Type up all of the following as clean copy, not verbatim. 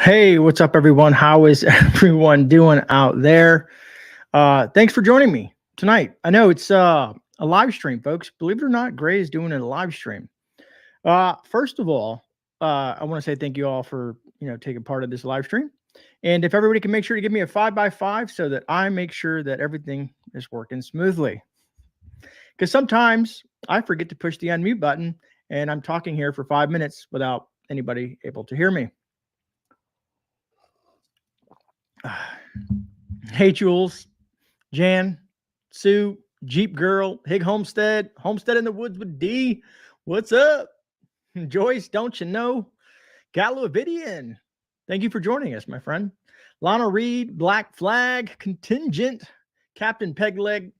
Hey, what's up, everyone? How is everyone doing out there? Thanks for joining me tonight. I know it's a live stream, folks. Believe it or not, Gray is doing a live stream. First of all, I want to say thank you all for taking part of this live stream. And if everybody can make sure to give me a 5x5 so that I make sure that everything is working smoothly. Because sometimes I forget to push the unmute button and I'm talking here for 5 minutes without anybody able to hear me. Hey, Jules, Jan, Sue, Jeep Girl, Hig Homestead, Homestead in the Woods with D. What's up? Joyce, don't you know? Galovidian, thank you for joining us, my friend. Lana Reed, Black Flag, Contingent, Captain Pegleg,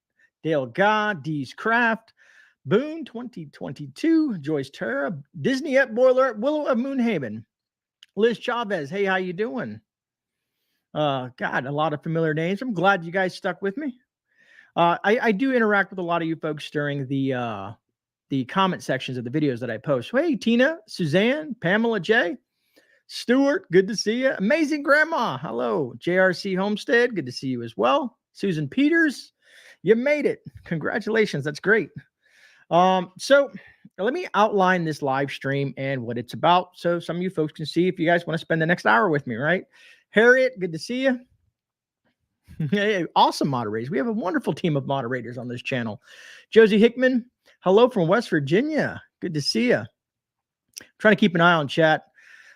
Dale God, D's Craft, Boone 2022, Joyce Terra, Disney Up Boiler, Willow of Moonhaven, Liz Chavez, hey, how you doing? God, a lot of familiar names. I'm glad you guys stuck with me. I do interact with a lot of you folks during the comment sections of the videos that I post. Hey, Tina, Suzanne, Pamela J, Stuart, good to see you. Amazing Grandma, hello. JRC Homestead, good to see you as well. Susan Peters, you made it. Congratulations, that's great. So let me outline this live stream and what it's about so some of you folks can see if you guys want to spend the next hour with me, right? Harriet, good to see you. Hey, awesome moderators. We have a wonderful team of moderators on this channel. Josie Hickman, hello from West Virginia. Good to see you. Trying to keep an eye on chat.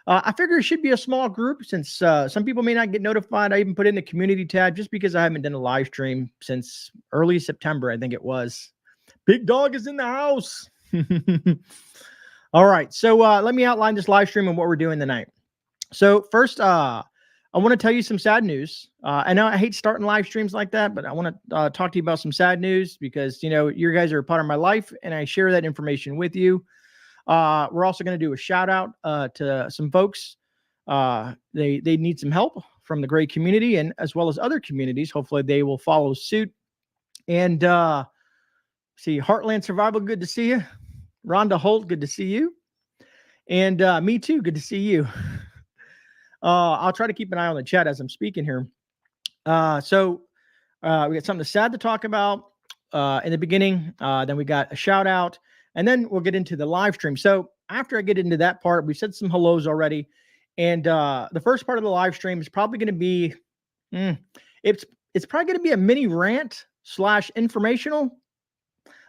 I figure it should be a small group since some people may not get notified. I even put in the community tab just because I haven't done a live stream since early September, I think it was. Big Dog is in the house. All right, so let me outline this live stream and what we're doing tonight. So first, I want to tell you some sad news. I know I hate starting live streams like that, but I want to talk to you about some sad news because, you guys are a part of my life and I share that information with you. We're also going to do a shout out to some folks. They need some help from the Grey community and as well as other communities. Hopefully they will follow suit. And see, Heartland Survival, good to see you. Rhonda Holt, good to see you. And me too, good to see you. I'll try to keep an eye on the chat as I'm speaking here. So we got something sad to talk about in the beginning. Then we got a shout out, and then we'll get into the live stream. So after I get into that part, we said some hellos already, and the first part of the live stream is probably going to be, it's probably going to be a mini rant / informational.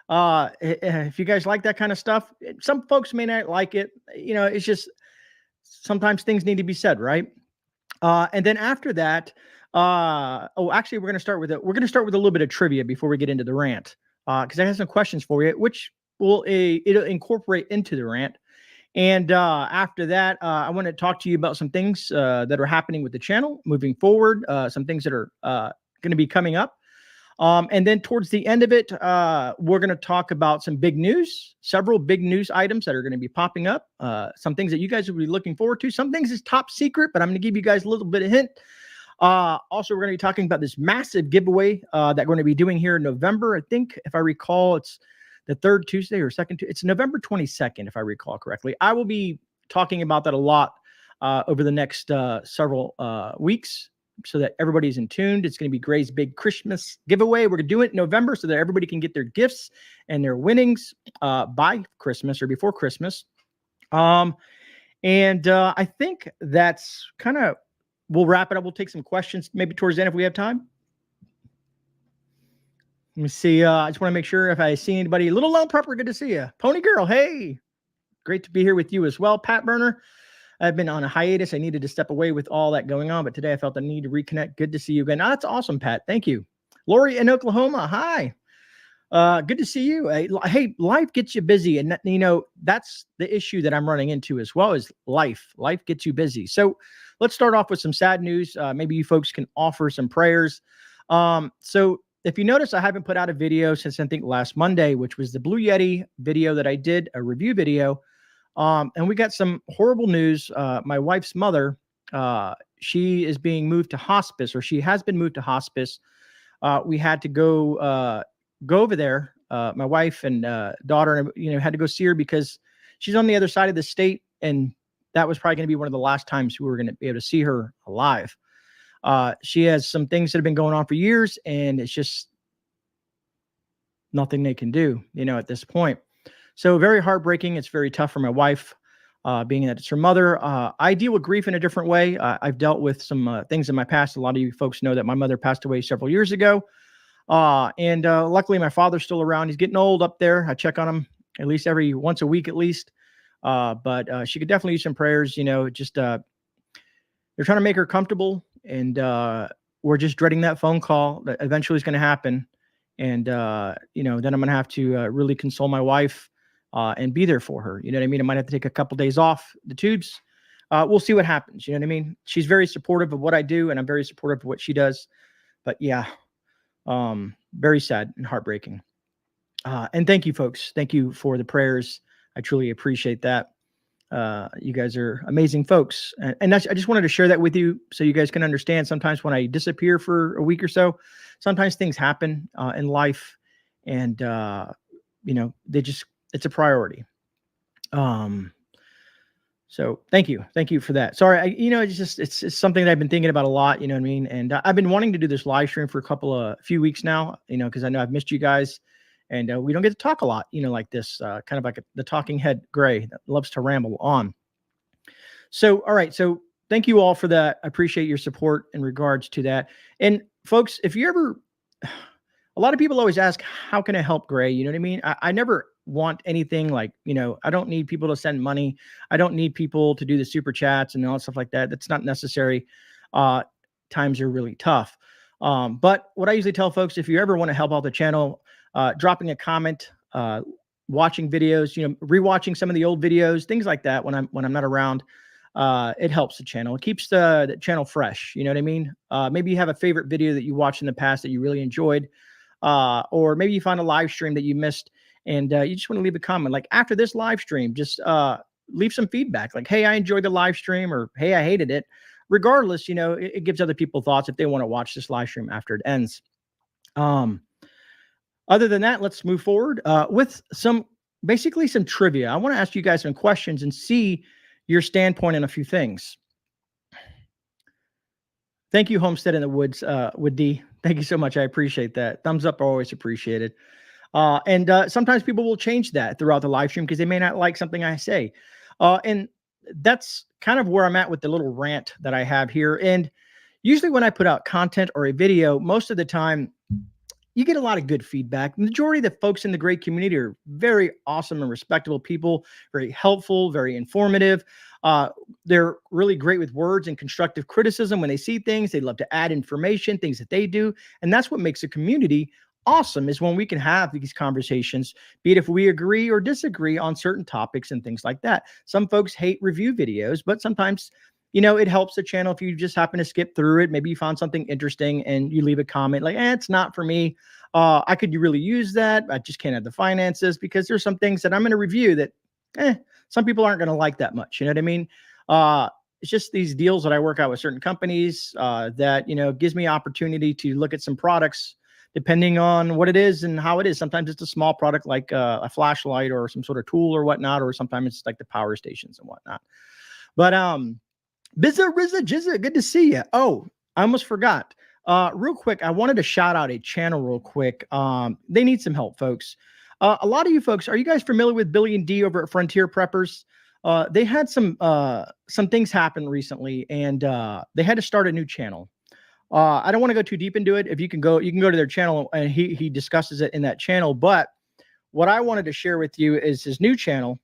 If you guys like that kind of stuff, some folks may not like it. It's just sometimes things need to be said, right? And then after that, actually, we're going to start with a little bit of trivia before we get into the rant, because I have some questions for you, which it'll incorporate into the rant. And after that, I want to talk to you about some things that are happening with the channel moving forward, some things that are going to be coming up. And then towards the end of it, we're going to talk about some big news, several big news items that are going to be popping up, some things that you guys will be looking forward to. Some things is top secret, but I'm going to give you guys a little bit of hint. Also, we're going to be talking about this massive giveaway that we're going to be doing here in November. I think, if I recall, it's the third Tuesday or second. It's November 22nd, if I recall correctly. I will be talking about that a lot over the next several weeks, so that everybody's in tuned. It's going to be Grey's big Christmas giveaway. We're going to do it in November so that everybody can get their gifts and their winnings by Christmas or before Christmas. And I think that's kind of, we'll wrap it up. We'll take some questions maybe towards the end if we have time. Let me see. I just want to make sure if I see anybody. Little Lone Prepper, good to see you. Pony Girl, hey. Great to be here with you as well. Pat Burner, I've been on a hiatus. I needed to step away with all that going on, but today I felt the need to reconnect. Good to see you again. Oh, that's awesome, Pat. Thank you. Lori in Oklahoma. Hi. Good to see you. Hey, life gets you busy. And, that's the issue that I'm running into as well, is life. Life gets you busy. So let's start off with some sad news. Maybe you folks can offer some prayers. So if you notice, I haven't put out a video since I think last Monday, which was the Blue Yeti video that I did, a review video. And we got some horrible news. My wife's mother, she is being moved to hospice, or she has been moved to hospice. We had to go over there. My wife and daughter, had to go see her because she's on the other side of the state, and that was probably going to be one of the last times we were going to be able to see her alive. She has some things that have been going on for years, and it's just nothing they can do, at this point. So very heartbreaking. It's very tough for my wife, being that it's her mother. I deal with grief in a different way. I've dealt with some things in my past. A lot of you folks know that my mother passed away several years ago. And luckily my father's still around. He's getting old up there. I check on him at least every once a week at least. But she could definitely use some prayers, just they're trying to make her comfortable, and we're just dreading that phone call that eventually is going to happen. And then I'm going to have to really console my wife and be there for her. You know what I mean? I might have to take a couple days off the tubes. We'll see what happens. You know what I mean? She's very supportive of what I do, and I'm very supportive of what she does. But yeah, very sad and heartbreaking. And thank you, folks. Thank you for the prayers. I truly appreciate that. You guys are amazing folks. And I just wanted to share that with you so you guys can understand. Sometimes when I disappear for a week or so, sometimes things happen in life, and it's a priority. So thank you for that. Sorry, it's something that I've been thinking about a lot. You know what I mean? And I've been wanting to do this live stream for a few weeks now. Because I know I've missed you guys, and we don't get to talk a lot. Like this, kind of like the talking head Grey that loves to ramble on. So all right, so thank you all for that. I appreciate your support in regards to that. And folks, if you ever, a lot of people always ask, how can I help Grey? You know what I mean? I never want anything like, I don't need people to send money. I don't need people to do the super chats and all that stuff like that. That's not necessary. Times are really tough. But what I usually tell folks, if you ever want to help out the channel, dropping a comment, watching videos, rewatching some of the old videos, things like that when I'm not around, it helps the channel. It keeps the channel fresh. You know what I mean? Maybe you have a favorite video that you watched in the past that you really enjoyed, or maybe you found a live stream that you missed, and you just want to leave a comment. Like after this live stream, just leave some feedback. Like, hey, I enjoyed the live stream, or hey, I hated it. Regardless, it gives other people thoughts if they want to watch this live stream after it ends. Other than that, let's move forward with basically some trivia. I want to ask you guys some questions and see your standpoint on a few things. Thank you, Homestead in the Woods, with D. Thank you so much. I appreciate that. Thumbs up are always appreciated. And sometimes people will change that throughout the live stream because they may not like something I say. And that's kind of where I'm at with the little rant that I have here. And usually when I put out content or a video, most of the time, you get a lot of good feedback. The majority of the folks in the Grey community are very awesome and respectable people, very helpful, very informative. They're really great with words and constructive criticism. When they see things, they love to add information, things that they do. And that's what makes a community awesome, is when we can have these conversations, be it if we agree or disagree on certain topics and things like that. Some folks hate review videos, but sometimes it helps the channel if you just happen to skip through it. Maybe you found something interesting and you leave a comment like, it's not for me. I could really use that. I just can't have the finances, because there's some things that I'm going to review that some people aren't going to like that much. You know what I mean? It's just these deals that I work out with certain companies that, gives me opportunity to look at some products depending on what it is and how it is. Sometimes it's a small product like a flashlight or some sort of tool or whatnot, or sometimes it's like the power stations and whatnot. But Bizza, Rizza, Jizza, good to see you. Oh, I almost forgot. Real quick, I wanted to shout out a channel real quick. They need some help, folks. A lot of you folks, are you guys familiar with Billy and Dee over at Frontier Preppers? They had some things happen recently, and they had to start a new channel. I don't want to go too deep into it. If you can go to their channel, and he discusses it in that channel. But what I wanted to share with you is his new channel.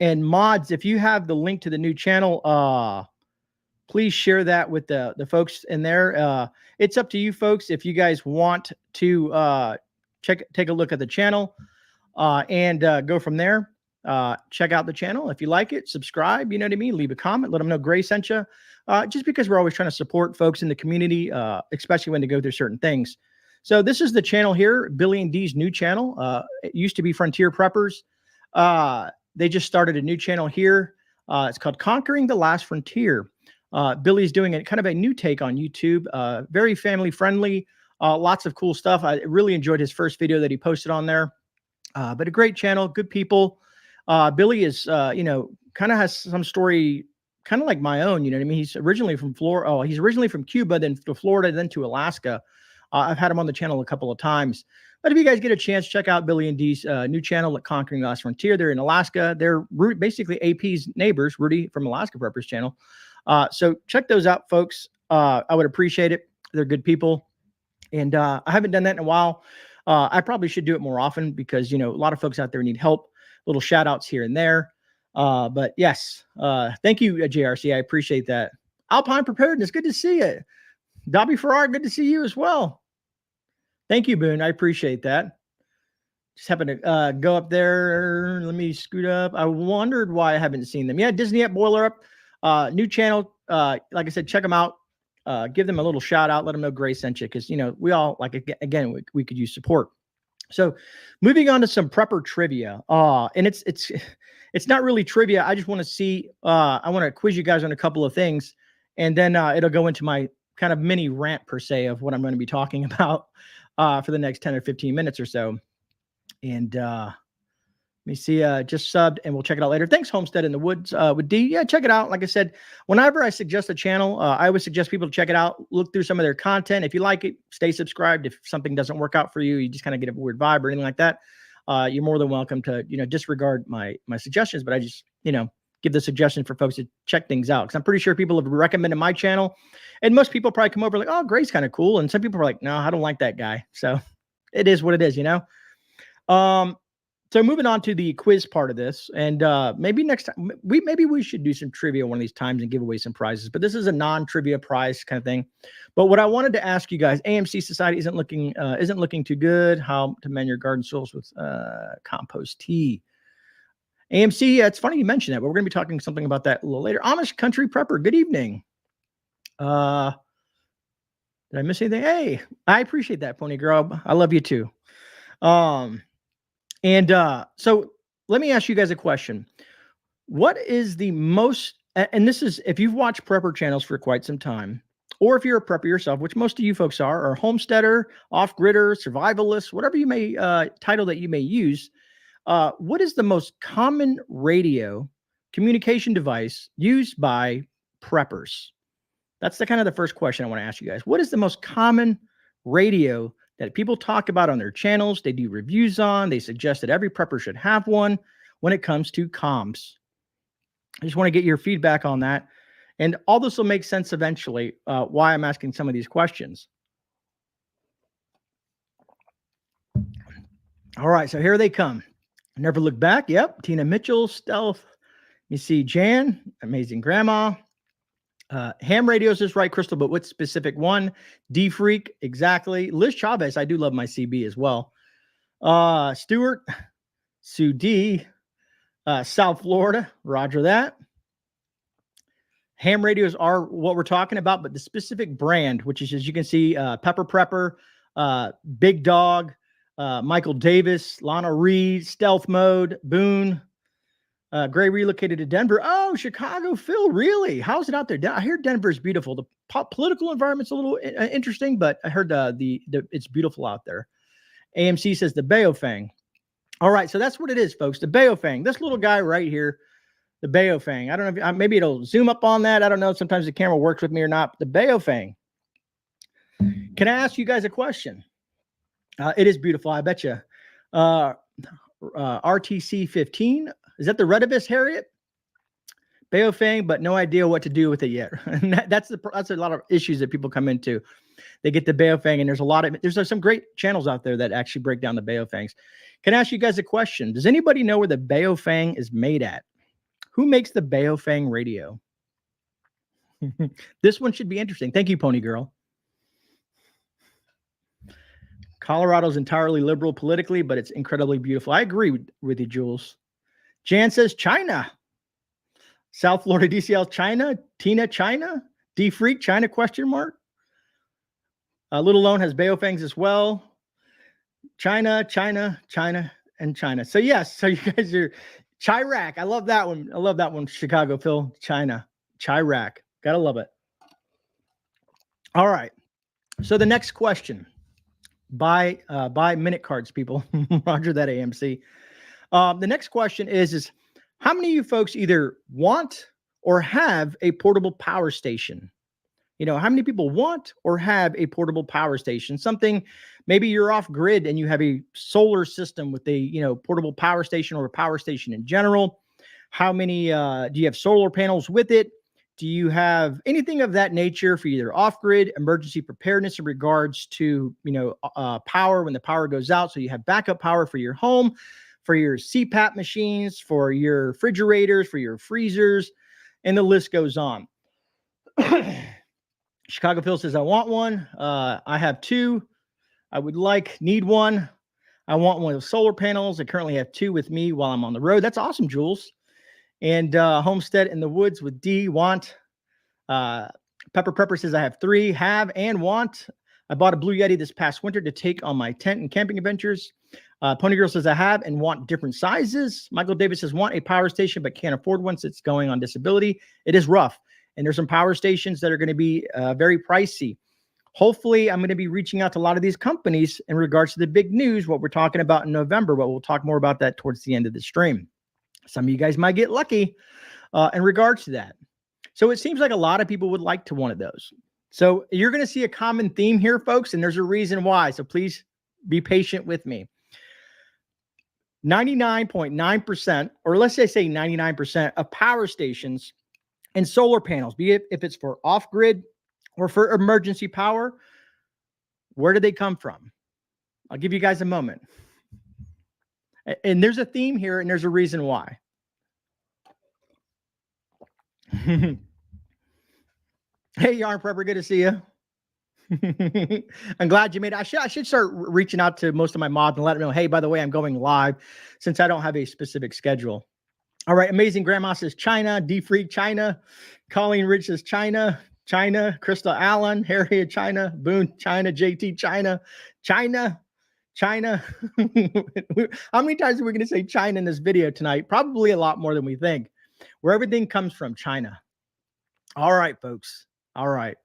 And mods, if you have the link to the new channel, please share that with the folks in there. It's up to you folks if you guys want to take a look at the channel and go from there. Check out the channel. If you like it, subscribe, you know what I mean? Leave a comment, let them know Grey sent you. Just because we're always trying to support folks in the community, especially when they go through certain things. So this is the channel here, Billy and Dee's new channel. It used to be Frontier Preppers. They just started a new channel here. It's called Conquering the Last Frontier. Billy's doing a kind of a new take on YouTube, very family friendly, lots of cool stuff. I really enjoyed his first video that he posted on there, but a great channel, good people. Billy is, kind of has some story kind of like my own, you know what I mean? He's originally from Florida. Oh, he's originally from Cuba, then to Florida, then to Alaska. I've had him on the channel a couple of times. But if you guys get a chance, check out Billy and Dee's new channel at Conquering the Last Frontier. They're in Alaska. They're basically AP's neighbors, Rudy from Alaska Preppers channel. So check those out, folks. I would appreciate it. They're good people. And I haven't done that in a while. I probably should do it more often because, you know, a lot of folks out there need help. Little shout outs here and there. But yes, thank you, JRC. I appreciate that. Alpine Preparedness, good to see you. Dobby Farrar, good to see you as well. Thank you, Boone. I appreciate that. Just happened to go up there. Let me scoot up. I wondered why I haven't seen them. Yeah, Disney at Boiler Up, new channel. Like I said, check them out. Give them a little shout out. Let them know Grey sent you because, you know, we all, like, again, we could use support. So moving on to some prepper trivia. And it's not really trivia. I just want to see, I want to quiz you guys on a couple of things, and then it'll go into my kind of mini rant per se of what I'm going to be talking about for the next 10 or 15 minutes or so. And let me see, just subbed, and we'll check it out later. Thanks, Homestead in the Woods with D. Yeah, check it out. Like I said, whenever I suggest a channel, I always suggest people to check it out, look through some of their content. If you like it, stay subscribed. If something doesn't work out for you, you just kind of get a weird vibe or anything like that, you're more than welcome to, you know, disregard my suggestions. But I just, you know, give the suggestion for folks to check things out, because I'm pretty sure people have recommended my channel, and most people probably come over like, oh, Grey's kind of cool, and some people are like, no, I don't like that guy. So it is what it is, you know. So moving on to the quiz part of this, and maybe next time maybe we should do some trivia one of these times and give away some prizes. But this is a non-trivia prize kind of thing. But what I wanted to ask you guys, AMC Society isn't looking too good. How to mend your garden soils with compost tea. AMC, yeah, it's funny you mentioned that, but we're going to be talking something about that a little later. Amish Country Prepper, good evening. Did I miss anything? Hey, I appreciate that, Pony Grub. I love you too. And so let me ask you guys a question. What is the most, and this is, if you've watched prepper channels for quite some time, or if you're a prepper yourself, which most of you folks are, or homesteader, off-gridder, survivalist, whatever you may, title that you may use, what is the most common radio communication device used by preppers? That's the kind of the first question I want to ask you guys. What is the most common radio that people talk about on their channels, they do reviews on, they suggest that every prepper should have one when it comes to comms? I just want to get your feedback on that. And all this will make sense eventually, why I'm asking some of these questions. All right, so here they come. Never Look Back. Yep. Tina Mitchell, Stealth. You see Jan, Amazing Grandma. Ham Radios is right, Crystal, but what specific one? D Freak, exactly. Liz Chavez, I do love my CB as well. Stuart, Sue D, South Florida, roger that. Ham radios are what we're talking about, but the specific brand, which is, as you can see, Pepper Prepper, Big Dog, Michael Davis, Lana Reed, Stealth Mode, Boone. Grey relocated to Denver. Oh, Chicago, Phil, really? How's it out there? I hear Denver's beautiful. The political environment's a little interesting, but I heard it's beautiful out there. AMC says the Baofeng. All right, so that's what it is, folks. The Baofeng. This little guy right here, the Baofeng. I don't know if maybe it'll zoom up on that. I don't know. Sometimes the camera works with me or not. The Baofeng. Can I ask you guys a question? It is beautiful. I bet you. RTC 15. Is that the Redibus Harriet? Baofeng, but no idea what to do with it yet. And that's a lot of issues that people come into. They get the Baofeng, and there's some great channels out there that actually break down the Baofengs. Can I ask you guys a question? Does anybody know where the Baofeng is made at? Who makes the Baofeng radio? This one should be interesting. Thank you, Pony Girl. Colorado's entirely liberal politically, but it's incredibly beautiful. I agree with you, Jules. Jan says China. South Florida DCL, China. Tina, China. D Freak, China, question mark. Little Lone has Baofengs as well. China, China, China, and China. So yes, so you guys are Chirac. I love that one. I love that one. Chicago, Phil, China. Chirac. Gotta love it. All right. So the next question. Buy minute cards, people. Roger that, AMC. The next question is how many of you folks either want or have a portable power station? You know, how many people want or have a portable power station? Something, maybe you're off grid and you have a solar system with a, you know, portable power station or a power station in general. How many do you have solar panels with it? Do you have anything of that nature for either off grid emergency preparedness in regards to, you know, power when the power goes out? So you have backup power for your home, for your CPAP machines, for your refrigerators, for your freezers, and the list goes on. Chicago Phil says, I want one. I have two. I would need one. I want one of solar panels. I currently have two with me while I'm on the road. That's awesome, Jules. And Homestead in the Woods with D, want. Pepper Prepper says, I have three, have and want. I bought a Blue Yeti this past winter to take on my tent and camping adventures. Pony Girl says, I have and want different sizes. Michael Davis says, want a power station but can't afford one since it's going on disability. It is rough. And there's some power stations that are going to be very pricey. Hopefully, I'm going to be reaching out to a lot of these companies in regards to the big news, what we're talking about in November, but we'll talk more about that towards the end of the stream. Some of you guys might get lucky in regards to that. So it seems like a lot of people would like to one of those. So you're going to see a common theme here, folks, and there's a reason why. So please be patient with me. 99.9%, or let's just say 99% of power stations and solar panels, be it if it's for off-grid or for emergency power, where do they come from? I'll give you guys a moment. And there's a theme here, and there's a reason why. Hey, Yarn Prepper, good to see you. I'm glad you made it. I should start reaching out to most of my mods and let them know, hey, by the way, I'm going live, since I don't have a specific schedule. All right, Amazing Grandma says China, D-Freak China, Colleen Rich says China, Crystal Allen, Harriet China, Boone China, JT China, China. How many times are we going to say China in this video tonight? Probably a lot more than we think. Where everything comes from, China. All right, folks. All right.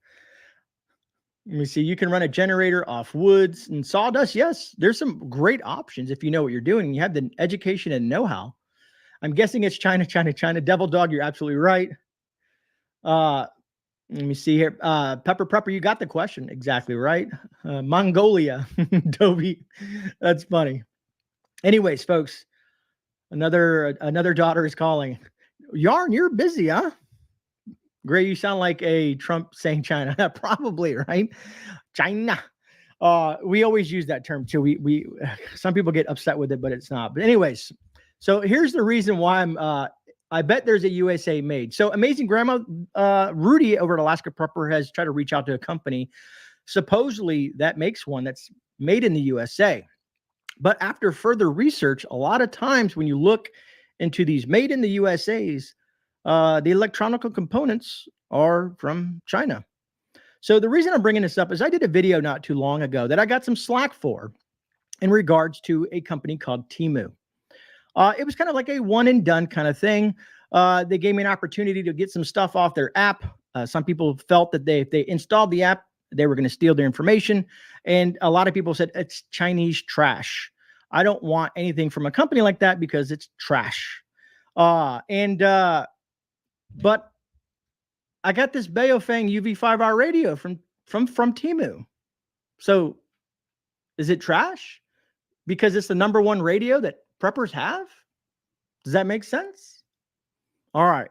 Let me see. You can run a generator off woods and sawdust. Yes, there's some great options if you know what you're doing. You have the education and know-how. I'm guessing it's China. Devil Dog, you're absolutely right. Let me see here. Pepper Prepper, you got the question exactly right. Mongolia, Toby. That's funny. Anyways, folks, another daughter is calling. Yarn, you're busy, huh? Gray, you sound like a Trump saying China. Probably, right? China. We always use that term too. We some people get upset with it, but it's not. But anyways, so here's the reason why I bet there's a USA made. So Amazing Grandma Rudy over at Alaska Prepper has tried to reach out to a company supposedly that makes one that's made in the USA. But after further research, a lot of times when you look into these made in the USA's, the electronic components are from China. So the reason I'm bringing this up is I did a video not too long ago that I got some slack for in regards to a company called Temu. It was kind of like a one and done kind of thing. They gave me an opportunity to get some stuff off their app. Some people felt that if they installed the app, they were going to steal their information. And a lot of people said, it's Chinese trash. I don't want anything from a company like that because it's trash. But I got this Baofeng UV5R radio from Temu. So is it trash? Because it's the #1 radio that preppers have? Does that make sense? All right.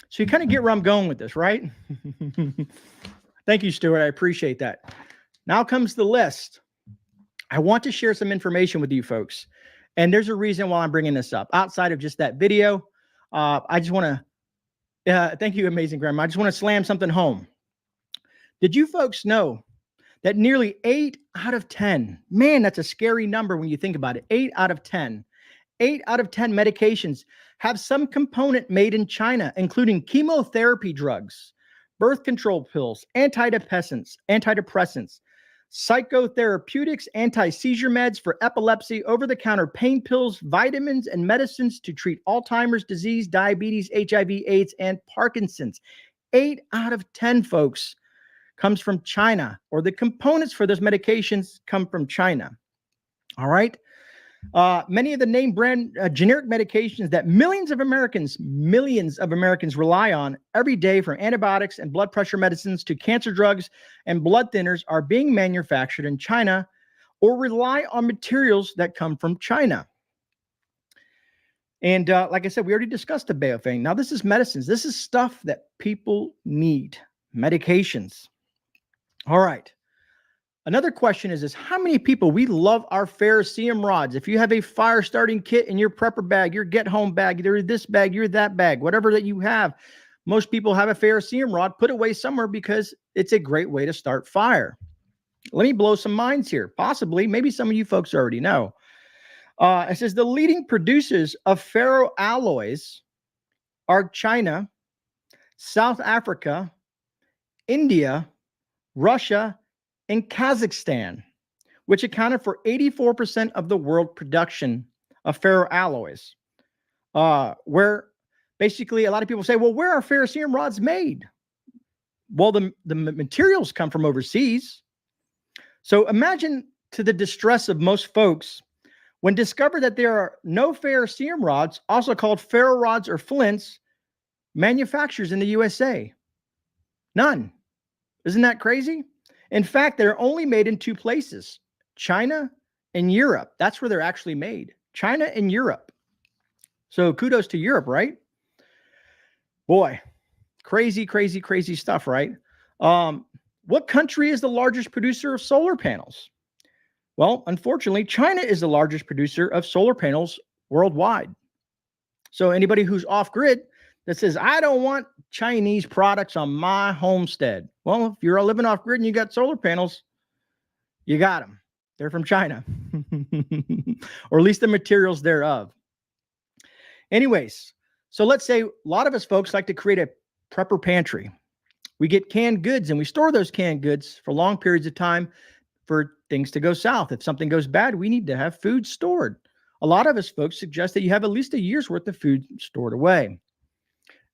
So you kind of get where I'm going with this, right? Thank you, Stuart. I appreciate that. Now comes the list. I want to share some information with you folks. And there's a reason why I'm bringing this up. Outside of just that video, I just want to, thank you, Amazing Grandma. I just want to slam something home. Did you folks know that nearly 8 out of 10, man, that's a scary number when you think about it. 8 out of 10 medications have some component made in China, including chemotherapy drugs, birth control pills, antidepressants, psychotherapeutics, anti-seizure meds for epilepsy, over-the-counter pain pills, vitamins, and medicines to treat Alzheimer's disease, diabetes, HIV, AIDS, and Parkinson's. 8 out of 10, folks, comes from China, or the components for those medications come from China. All right? Many of the name brand generic medications that millions of Americans rely on every day, from antibiotics and blood pressure medicines to cancer drugs and blood thinners, are being manufactured in China or rely on materials that come from China. And like I said, we already discussed the Baofeng. Now, this is medicines. This is stuff that people need, medications. All right. Another question is this: how many people, we love our ferrocerium rods? If you have a fire starting kit in your prepper bag, your get home bag, either this bag, you're that bag, whatever that you have, most people have a ferrocerium rod put away somewhere because it's a great way to start fire. Let me blow some minds here. Possibly, maybe some of you folks already know. It says the leading producers of ferroalloys are China, South Africa, India, Russia, and Kazakhstan, which accounted for 84% of the world production of ferroalloys. Where basically a lot of people say, well, where are ferrocerium rods made? Well, the materials come from overseas. So imagine to the distress of most folks when discovered that there are no ferrocerium rods, also called ferro rods or flints, manufacturers in the USA. None. Isn't that crazy? In fact, they're only made in two places, China and Europe. That's where they're actually made, China and Europe. So kudos to Europe, right? Boy, crazy, crazy, crazy stuff, right? What country is the largest producer of solar panels? Well, unfortunately, China is the largest producer of solar panels worldwide. So anybody who's off-grid that says, I don't want Chinese products on my homestead. Well, if you're living off-grid and you got solar panels, you got them. They're from China, or at least the materials thereof. Anyways, so let's say a lot of us folks like to create a prepper pantry. We get canned goods and we store those canned goods for long periods of time for things to go south. If something goes bad, we need to have food stored. A lot of us folks suggest that you have at least a year's worth of food stored away.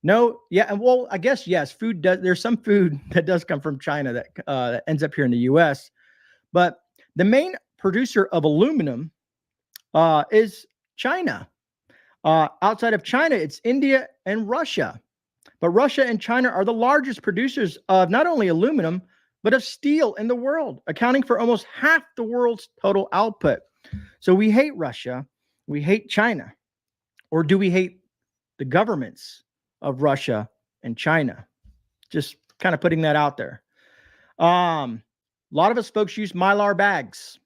No, yeah, and well, I guess, yes, food does. There's some food that does come from China that ends up here in the U.S., but the main producer of aluminum is China. Outside of China, it's India and Russia. But Russia and China are the largest producers of not only aluminum, but of steel in the world, accounting for almost half the world's total output. So we hate Russia, we hate China, or do we hate the governments of Russia and China? Just kind of putting that out there. A lot of us folks use Mylar bags.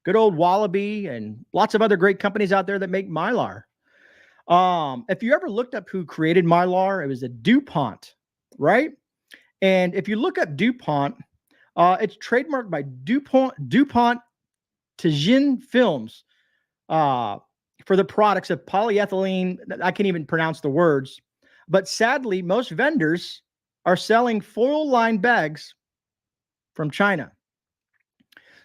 Good old Wallaby and lots of other great companies out there that make Mylar. If you ever looked up who created Mylar, it was a DuPont, right? And if you look up DuPont, it's trademarked by DuPont Tianjin Films for the products of polyethylene. I can't even pronounce the words. But sadly, most vendors are selling foil-lined bags from China.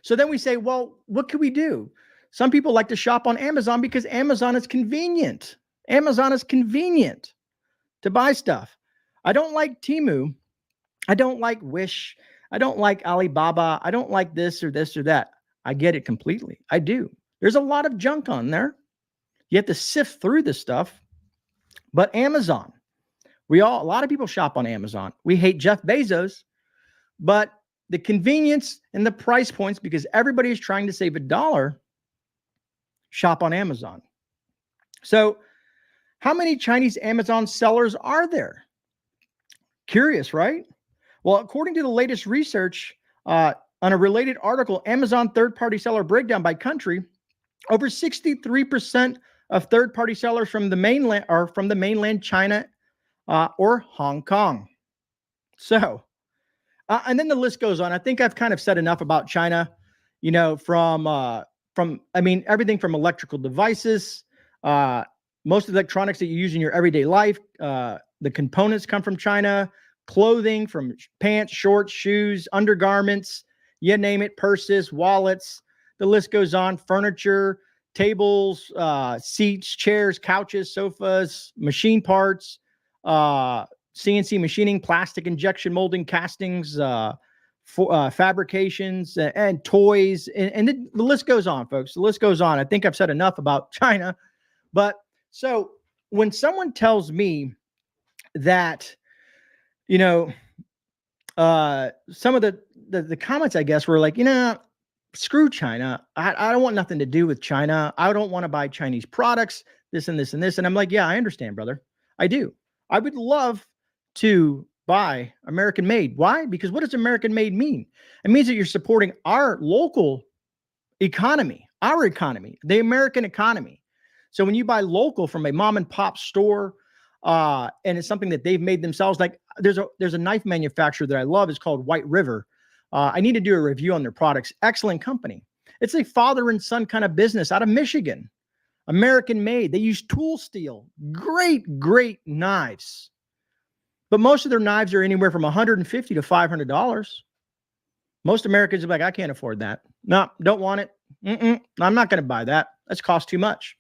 So then we say, well, what can we do? Some people like to shop on Amazon because Amazon is convenient. Amazon is convenient to buy stuff. I don't like Temu. I don't like Wish. I don't like Alibaba. I don't like this or that. I get it completely. I do. There's a lot of junk on there. You have to sift through this stuff. But Amazon, a lot of people shop on Amazon. We hate Jeff Bezos, but the convenience and the price points, because everybody is trying to save $1, shop on Amazon. So how many Chinese Amazon sellers are there? Curious, right? Well, according to the latest research on a related article, Amazon third-party seller breakdown by country, over 63% of third-party sellers from the mainland are from the mainland China or Hong Kong. So, and then the list goes on. I think I've kind of said enough about China, you know, from everything from electrical devices, most electronics that you use in your everyday life, the components come from China, clothing from pants, shorts, shoes, undergarments, you name it, purses, wallets, the list goes on, furniture, tables, seats, chairs, couches, sofas, machine parts, CNC machining, plastic injection molding, castings, fabrications and toys, and the list goes on, folks. The list goes on. I think I've said enough about China, but so when someone tells me that, you know, some of the comments, I guess, were like, screw China. I don't want nothing to do with China. I don't want to buy Chinese products, this and this and this. And I'm like, yeah, I understand, brother. I do. I would love to buy American made. Why? Because what does American made mean? It means that you're supporting our local economy, the American economy. So when you buy local from a mom and pop store, and it's something that they've made themselves, like there's a knife manufacturer that I love. It's called White River. I need to do a review on their products. Excellent company. It's a father and son kind of business out of Michigan, American made. They use tool steel, great knives. But most of their knives are anywhere from $150 to $500. Most Americans are like, I can't afford that. No, don't want it. I'm not going to buy that. That's cost too much.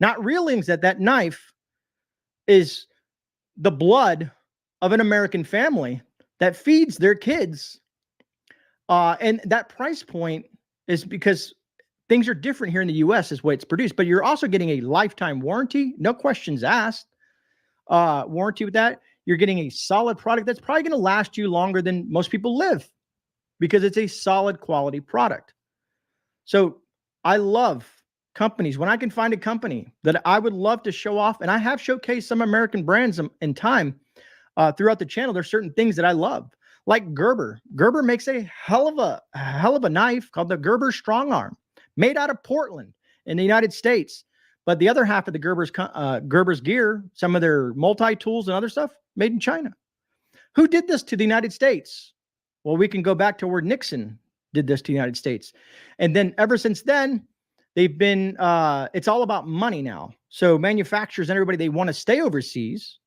Not realizing that knife is the blood of an American family that feeds their kids. And that price point is because things are different here in the U.S. is the way it's produced. But you're also getting a lifetime warranty, no questions asked, warranty with that. You're getting a solid product that's probably going to last you longer than most people live because it's a solid quality product. So I love companies. When I can find a company that I would love to show off, and I have showcased some American brands in time throughout the channel, there's certain things that I love, like Gerber. Gerber makes a hell of a knife called the Gerber Strong Arm, made out of Portland in the United States. But the other half of the Gerber's gear, some of their multi-tools and other stuff, made in China. Who did this to the United States? Well, we can go back to where Nixon did this to the United States. And then ever since then, they've been, it's all about money now. So manufacturers and everybody, they want to stay overseas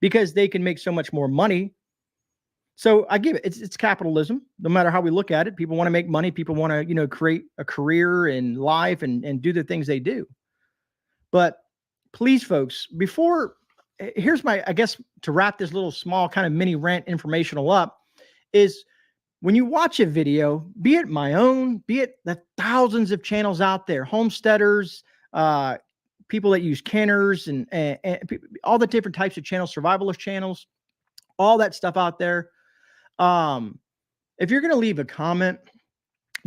because they can make so much more money. So I give it, it's capitalism, no matter how we look at it. People want to make money. People want to, create a career in life and do the things they do. But please, folks, here's my, I guess, to wrap this little small kind of mini rant informational up, is when you watch a video, be it my own, be it the thousands of channels out there, homesteaders, people that use canners and all the different types of channels, survivalist channels, all that stuff out there. If you're going to leave a comment,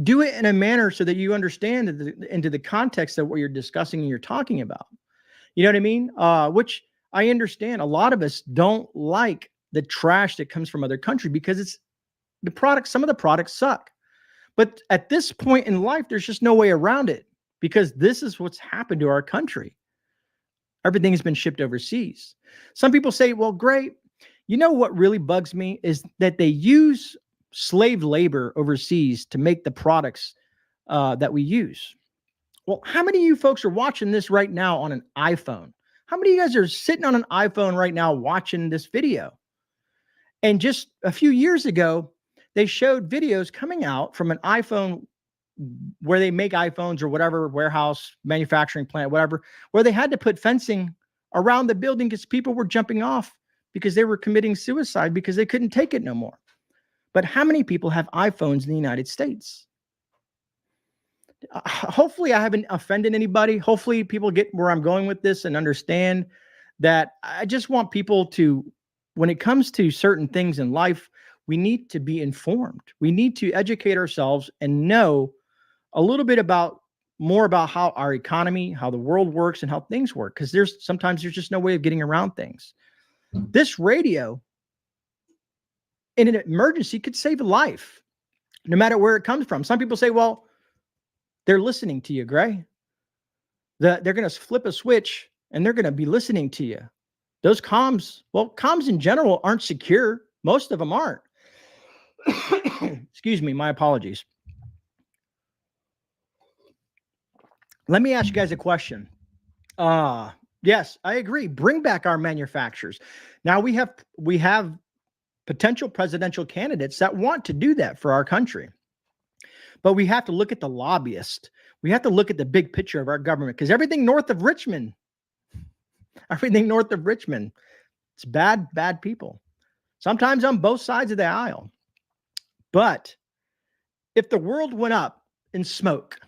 do it in a manner so that you understand into the context of what you're discussing and you're talking about. You know what I mean? Which I understand. A lot of us don't like the trash that comes from other countries because it's the product. Some of the products suck. But at this point in life, there's just no way around it because this is what's happened to our country. Everything has been shipped overseas. Some people say, well, great. You know what really bugs me is that they use slave labor overseas to make the products that we use. Well, how many of you folks are watching this right now on an iPhone? How many of you guys are sitting on an iPhone right now watching this video? And just a few years ago, they showed videos coming out from an iPhone where they make iPhones or whatever, warehouse, manufacturing plant, whatever, where they had to put fencing around the building because people were jumping off because they were committing suicide because they couldn't take it no more. But how many people have iPhones in the United States? Hopefully I haven't offended anybody. Hopefully people get where I'm going with this and understand that I just want people to, when it comes to certain things in life, we need to be informed. We need to educate ourselves and know a little bit more about how our economy, how the world works and how things work. Because sometimes there's just no way of getting around things. This radio in an emergency could save a life, no matter where it comes from. Some people say, well, they're listening to you, Grey. They're going to flip a switch and they're going to be listening to you. Those comms in general aren't secure. Most of them aren't. Excuse me, my apologies. Let me ask you guys a question. Yes, I agree. Bring back our manufacturers. Now we have potential presidential candidates that want to do that for our country. But we have to look at the lobbyists. We have to look at the big picture of our government because everything north of Richmond, it's bad people. Sometimes on both sides of the aisle. But If the world went up in smoke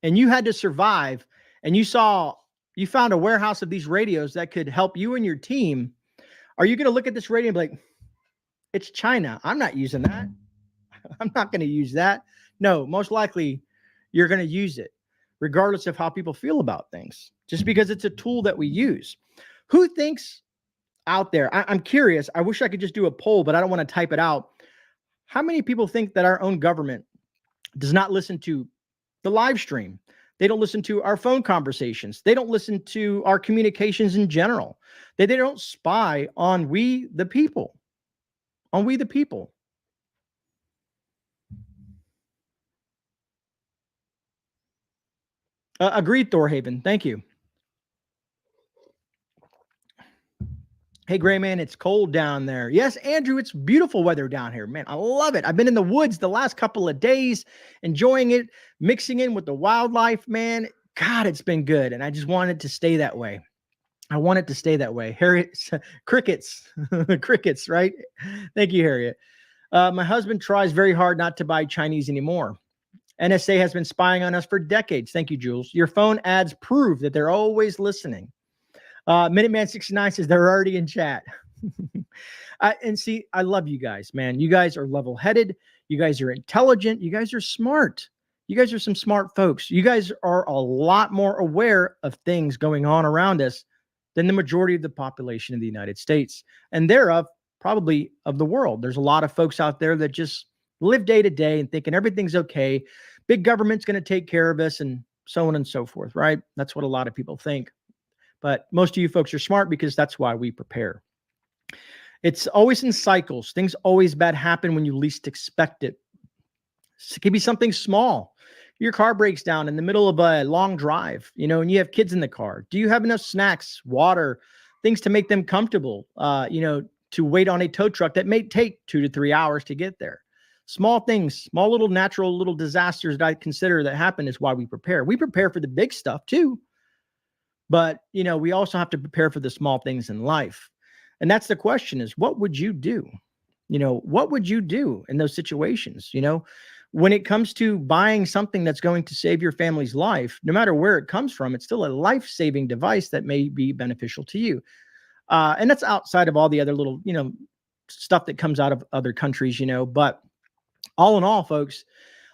and you had to survive and you found a warehouse of these radios that could help you and your team, are you going to look at this radio and be like, it's China, I'm not using that. I'm not going to use that. No, most likely you're going to use it, regardless of how people feel about things, just because it's a tool that we use. Who thinks out there? I'm curious. I wish I could just do a poll, but I don't want to type it out. How many people think that our own government does not listen to the live stream? They don't listen to our phone conversations. They don't listen to our communications in general. They don't spy on we the people. On we the people. Agreed, Thorhaven. Thank you. Hey, GreyMan, it's cold down there. Yes, Andrew, it's beautiful weather down here. Man, I love it. I've been in the woods the last couple of days, enjoying it, mixing in with the wildlife, man. God, it's been good. And I just want it to stay that way. I want it to stay that way. Harriet, crickets, crickets, right? Thank you, Harriet. My husband tries very hard not to buy Chinese anymore. NSA has been spying on us for decades. Thank you, Jules. Your phone ads prove that they're always listening. Minuteman69 says they're already in chat. And see, I love you guys, man. You guys are level-headed. You guys are intelligent. You guys are smart. You guys are some smart folks. You guys are a lot more aware of things going on around us than the majority of the population of the United States, and thereof probably of the world. There's a lot of folks out there that just live day to day and thinking everything's okay. Big government's going to take care of us and so on and so forth, right? That's what a lot of people think. But most of you folks are smart because that's why we prepare. It's always in cycles. Things always bad happen when you least expect it. It could be something small. Your car breaks down in the middle of a long drive, and you have kids in the car. Do you have enough snacks, water, things to make them comfortable, to wait on a tow truck that may take 2 to 3 hours to get there? Small things, small little natural little disasters that I consider that happen is why we prepare. We prepare for the big stuff too. But, we also have to prepare for the small things in life. And that's the question is, what would you do? What would you do in those situations? When it comes to buying something that's going to save your family's life, no matter where it comes from, it's still a life-saving device that may be beneficial to you. And that's outside of all the other little, stuff that comes out of other countries, but all in all, folks,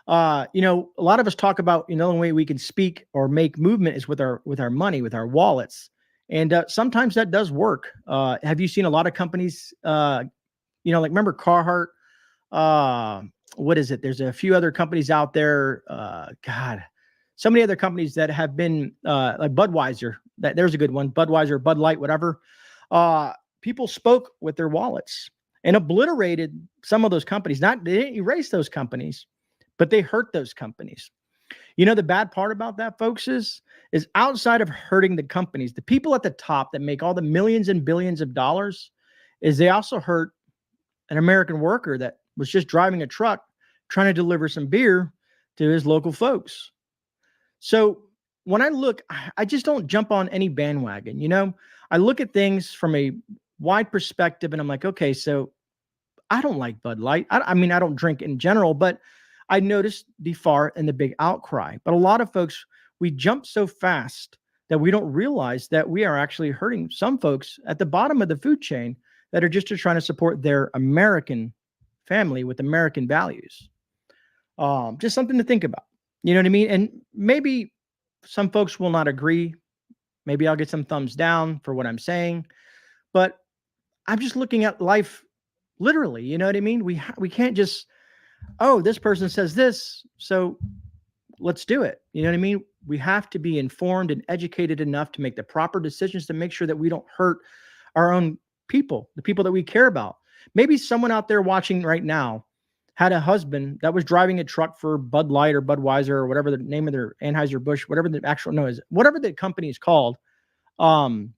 a lot of us talk about, the only way we can speak or make movement is with our money, with our wallets. And sometimes that does work. Have you seen a lot of companies, like remember Carhartt? What is it? There's a few other companies out there. God, so many other companies that have been like Budweiser. There's a good one. Budweiser, Bud Light, whatever. People spoke with their wallets and obliterated some of those companies. They didn't erase those companies, but they hurt those companies. The bad part about that, folks, is outside of hurting the companies, the people at the top that make all the millions and billions of dollars, is they also hurt an American worker that was just driving a truck trying to deliver some beer to his local folks. So when I look, I just don't jump on any bandwagon. I look at things from a wide perspective and I'm like, okay, so I don't like Bud Light. I mean, I don't drink in general, but I noticed the far and the big outcry. But a lot of folks, we jump so fast that we don't realize that we are actually hurting some folks at the bottom of the food chain that are just trying to support their American family with American values. Just something to think about. You know what I mean? And maybe some folks will not agree. Maybe I'll get some thumbs down for what I'm saying. But I'm just looking at life literally. You know what I mean? We can't just, oh, this person says this, so let's do it. You know what I mean? We have to be informed and educated enough to make the proper decisions to make sure that we don't hurt our own people, the people that we care about. Maybe someone out there watching right now had a husband that was driving a truck for Bud Light or Budweiser or whatever the name of their Anheuser-Busch, whatever the actual whatever the company is called. And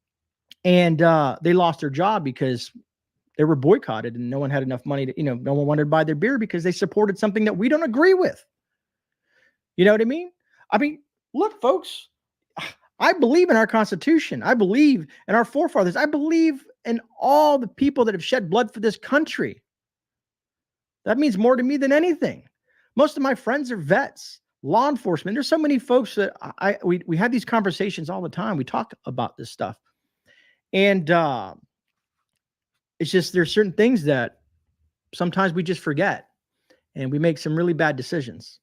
they lost their job because they were boycotted and no one had enough money to, no one wanted to buy their beer because they supported something that we don't agree with. You know what I mean? I mean, look, folks, I believe in our Constitution. I believe in our forefathers. I believe in all the people that have shed blood for this country. That means more to me than anything. Most of my friends are vets, law enforcement. There's so many folks that we have these conversations all the time. We talk about this stuff. And it's just there's certain things that sometimes we just forget and we make some really bad decisions.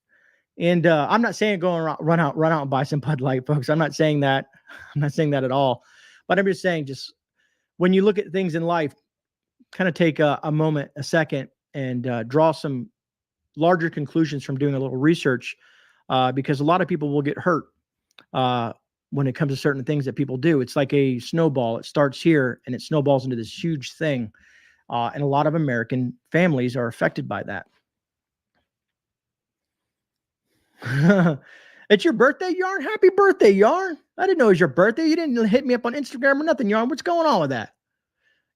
And I'm not saying go and run out and buy some Bud Light, folks. I'm not saying that. I'm not saying that at all. But I'm just saying, just when you look at things in life, kind of take a moment, a second, and draw some larger conclusions from doing a little research, because a lot of people will get hurt when it comes to certain things that people do. It's like a snowball. It starts here and it snowballs into this huge thing. And a lot of American families are affected by that. It's your birthday, Yarn? Happy birthday, Yarn. I didn't know it was your birthday. You didn't hit me up on Instagram or nothing, Yarn. What's going on with that?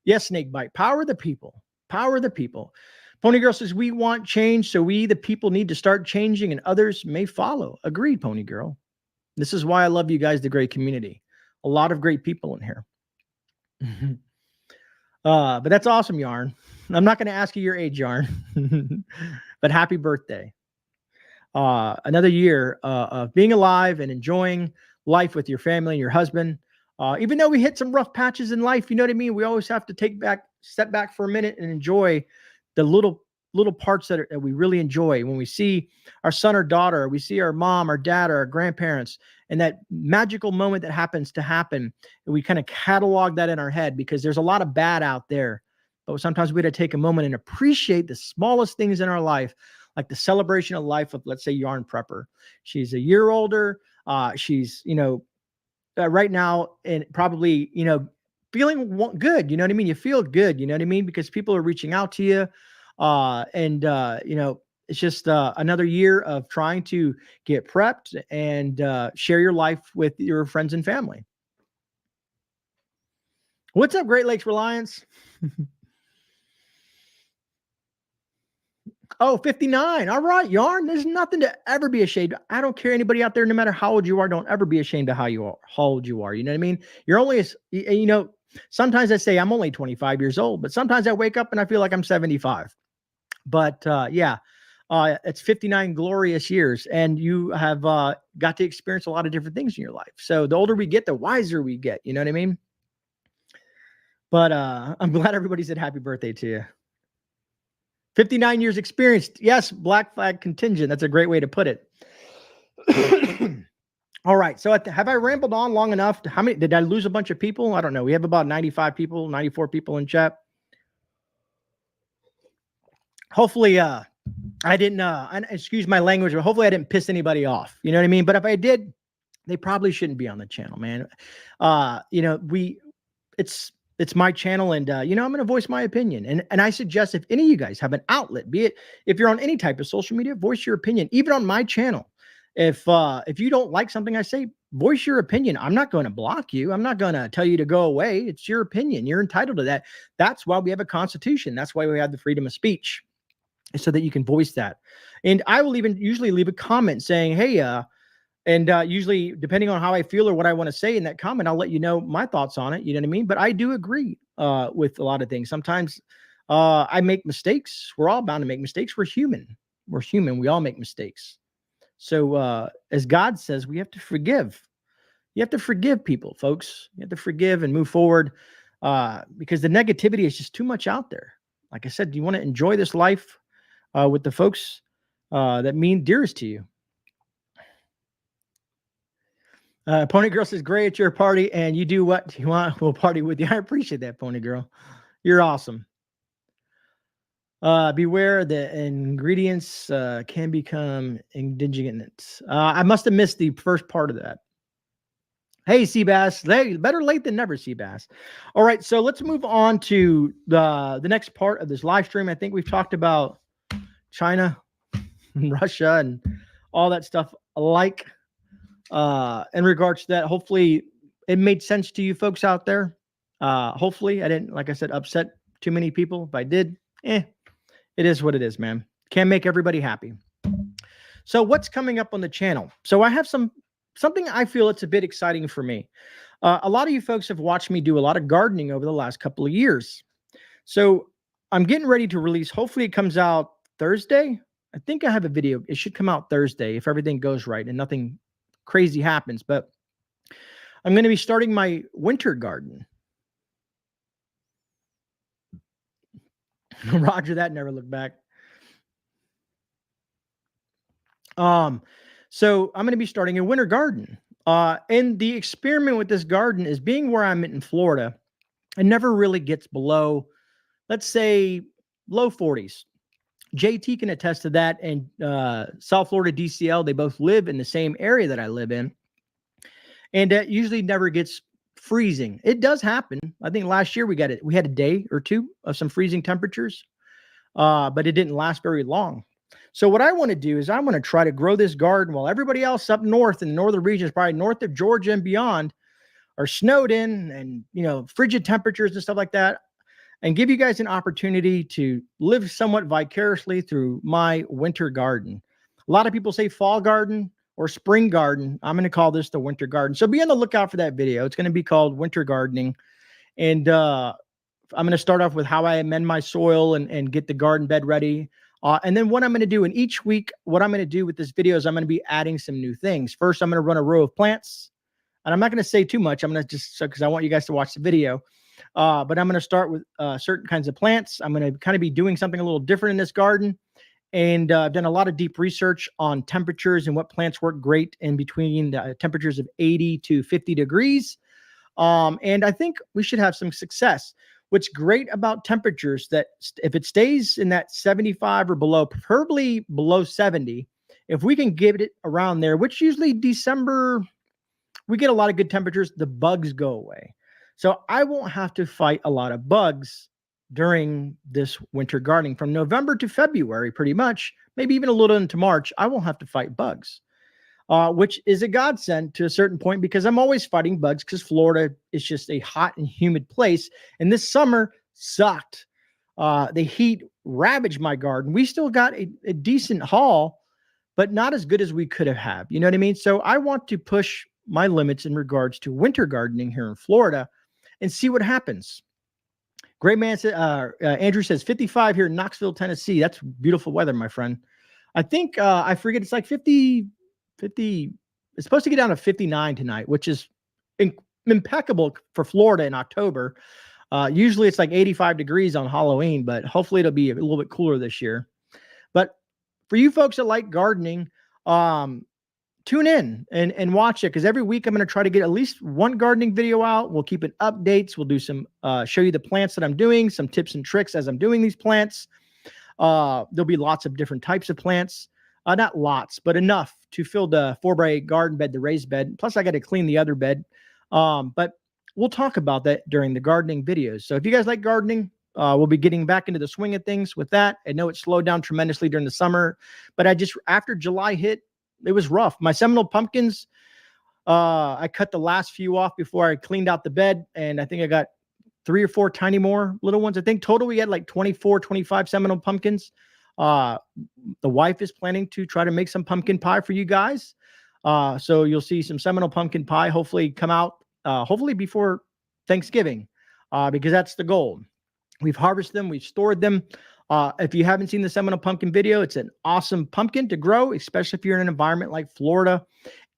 Yes, Snakebite. Power the people. Power the people. Pony Girl says, we want change, so we, the people, need to start changing and others may follow. Agreed, Pony Girl. This is why I love you guys, the Grey community. A lot of great people in here. But that's awesome, Yarn. I'm not going to ask you your age, Yarn. But happy birthday. Another year of being alive and enjoying life with your family and your husband. Even though we hit some rough patches in life, you know what I mean? We always have to step back for a minute and enjoy the little parts that we really enjoy. When we see our son or daughter, we see our mom, our dad, or our grandparents, and that magical moment that happens to happen, and we kind of catalog that in our head, because there's a lot of bad out there. But sometimes we got to take a moment and appreciate the smallest things in our life, like the celebration of life of, let's say, Yarn Prepper. She's a year older. She's, right now, and probably, feeling good. You know what I mean? You feel good. You know what I mean? Because people are reaching out to you. It's just another year of trying to get prepped and share your life with your friends and family. What's up, Great Lakes Reliance? Oh, 59. All right, Yarn. There's nothing to ever be ashamed of. I don't care anybody out there, no matter how old you are, don't ever be ashamed of how old you are. You know what I mean? You're only, sometimes I say I'm only 25 years old, but sometimes I wake up and I feel like I'm 75. But it's 59 glorious years, and you have got to experience a lot of different things in your life. So the older we get, the wiser we get. You know what I mean? But I'm glad everybody said happy birthday to you. 59 years experienced. Yes, Black Flag contingent. That's a great way to put it. All right. So have I rambled on long enough? How many did I lose? A bunch of people? I don't know. We have about 95 people, 94 people in chat. Hopefully, I didn't, excuse my language, but hopefully I didn't piss anybody off. You know what I mean? But if I did, they probably shouldn't be on the channel, man. It's my channel, and I'm going to voice my opinion. And I suggest, if any of you guys have an outlet, be it if you're on any type of social media, voice your opinion, even on my channel. If you don't like something I say, voice your opinion. I'm not going to block you. I'm not going to tell you to go away. It's your opinion. You're entitled to that. That's why we have a constitution. That's why we have the freedom of speech, so that you can voice that. And I will even usually leave a comment saying, hey, usually, depending on how I feel or what I want to say in that comment, I'll let you know my thoughts on it. You know what I mean? But I do agree with a lot of things. Sometimes I make mistakes. We're all bound to make mistakes. We're human. We're human. We all make mistakes. So as God says, we have to forgive. You have to forgive people, folks. You have to forgive and move forward because the negativity is just too much out there. Like I said, you want to enjoy this life with the folks that mean dearest to you. Pony Girl says, Grey, it's your party, and you do what you want. We'll party with you. I appreciate that, Pony Girl. You're awesome. Beware the ingredients can become indigenous. I must have missed the first part of that. Hey, Seabass. Hey, better late than never, Seabass. All right, so let's move on to the next part of this live stream. I think we've talked about China and Russia and all that stuff alike. In regards to that, hopefully it made sense to you folks out there. Hopefully I didn't, like I said, upset too many people. If I did, it is what it is, man. Can't make everybody happy. So what's coming up on the channel? So I have something I feel it's a bit exciting for me. A lot of you folks have watched me do a lot of gardening over the last couple of years. So I'm getting ready to release, hopefully it comes out Thursday. I think I have a video. It should come out Thursday if everything goes right and nothing crazy happens. But I'm going to be starting my winter garden. Roger that, never look back. So I'm going to be starting a winter garden. And the experiment with this garden is being where I'm in Florida, it never really gets below, let's say, low 40s. JT can attest to that. And South Florida DCL, they both live in the same area that I live in. And it usually never gets freezing. It does happen. I think last year we had a day or two of some freezing temperatures, but it didn't last very long. So what I want to do is I want to try to grow this garden while everybody else up north in the northern regions, probably north of Georgia and beyond, are snowed in and, frigid temperatures and stuff like that, and give you guys an opportunity to live somewhat vicariously through my winter garden. A lot of people say fall garden or spring garden. I'm going to call this the winter garden. So be on the lookout for that video. It's going to be called Winter Gardening. And I'm going to start off with how I amend my soil and get the garden bed ready. And then what I'm going to do in each week, what I'm going to do with this video is I'm going to be adding some new things. First, I'm going to run a row of plants. And I'm not going to say too much. I'm going to just, because I want you guys to watch the video. But I'm going to start with certain kinds of plants. I'm going to kind of be doing something a little different in this garden. And I've done a lot of deep research on temperatures and what plants work great in between the temperatures of 80 to 50 degrees. And I think we should have some success. What's great about temperatures that if it stays in that 75 or below, preferably below 70, if we can get it around there, which usually December, we get a lot of good temperatures, the bugs go away. So I won't have to fight a lot of bugs during this winter gardening from November to February, pretty much, maybe even a little into March. I won't have to fight bugs, which is a godsend to a certain point because I'm always fighting bugs because Florida is just a hot and humid place. And this summer sucked. The heat ravaged my garden. We still got a decent haul, but not as good as we could have had. You know what I mean? So I want to push my limits in regards to winter gardening here in Florida and see what happens. GreyMan said, Andrew says 55 here in Knoxville, Tennessee. That's beautiful weather, my friend. I think, I forget, it's like 50, it's supposed to get down to 59 tonight, which is impeccable for Florida in October. Usually it's like 85 degrees on Halloween, but hopefully it'll be a little bit cooler this year. But for you folks that like gardening, tune in and watch it because every week I'm going to try to get at least one gardening video out. We'll keep it updates. We'll do some, show you the plants that I'm doing, some tips and tricks as I'm doing these plants. There'll be lots of different types of plants. Not lots, but enough to fill the 4x8 garden bed, the raised bed. Plus I got to clean the other bed. But we'll talk about that during the gardening videos. So if you guys like gardening, we'll be getting back into the swing of things with that. I know it slowed down tremendously during the summer, but after July hit, it was rough. My Seminole pumpkins, I cut the last few off before I cleaned out the bed. And I think I got 3 or 4 tiny more little ones. I think total we had like 24, 25 Seminole pumpkins. The wife is planning to try to make some pumpkin pie for you guys. So you'll see some Seminole pumpkin pie hopefully come out, hopefully before Thanksgiving, because that's the goal. We've harvested them. We've stored them. If you haven't seen the Seminole pumpkin video, it's an awesome pumpkin to grow, especially if you're in an environment like Florida.